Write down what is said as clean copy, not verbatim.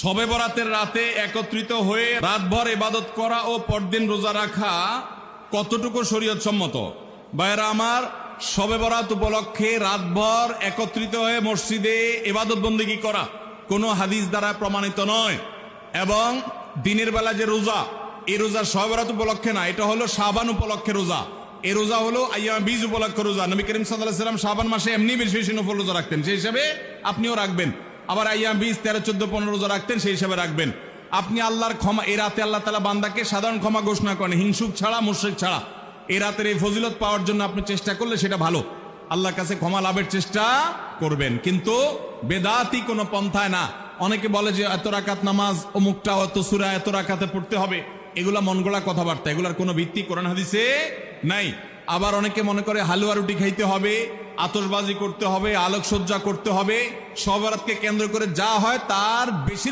শবে বরাতের রাতে একত্রিত হয়ে রাতভর ইবাদত করা ও পরদিন রোজা রাখা কতটুকু শরীয়ত সম্মত? ভাইরা আমার, শবে বরাত উপলক্ষে রাতভর একত্রিত হয়ে মসজিদে ইবাদত বন্দেগী করা কোনো হাদিস দ্বারা প্রমাণিত নয়। এবং দিনের বেলা যে রোজা, এই রোজা শবে বরাত উপলক্ষে না, এটা হলো শাবান উপলক্ষে রোজা। এই রোজা হলো আইয়াম বীজ উপলক্ষে রোজা। নবী করিম সাল্লাল্লাহু আলাইহি ওয়াসাল্লাম শাবান মাসে এমনি বেশি বেশি নফল রোজা রাখতেন, সেই হিসাবে আপনিও রাখবেন। আবার আইয়াম বীজ 13, 14, 15 রোজা রাখতেন, সেই হিসাবে রাখবেন। আপনি আল্লাহর ক্ষমা, এই রাতে আল্লাহ তাআলা বান্দাকে সাধারণ ক্ষমা ঘোষণা করেন, হিংসুক ছাড়া, মুশরিক ছাড়া। এই রাতের এই ফজিলত পাওয়ার জন্য আপনি চেষ্টা করলে সেটা ভালো, আল্লাহর কাছে ক্ষমা লাভের চেষ্টা করবেন, কিন্তু বেদাতি কোনো পন্থায় না। অনেকে বলে যে এত রাকাত নামাজ, অমুকটা অত সূরা এত রাকাতে পড়তে হবে, এগুলা মন গড়া কথাবার্তা, এগুলার কোনো ভিত্তি কোরআন হাদিসে নাই। আবার অনেকে মনে করে হালুয়া রুটি খাইতে হবে, আতশবাজি করতে হবে, আলোকসজ্জা করতে হবে, শবে বরাতকে কেন্দ্র করে যা হয় তার বেশি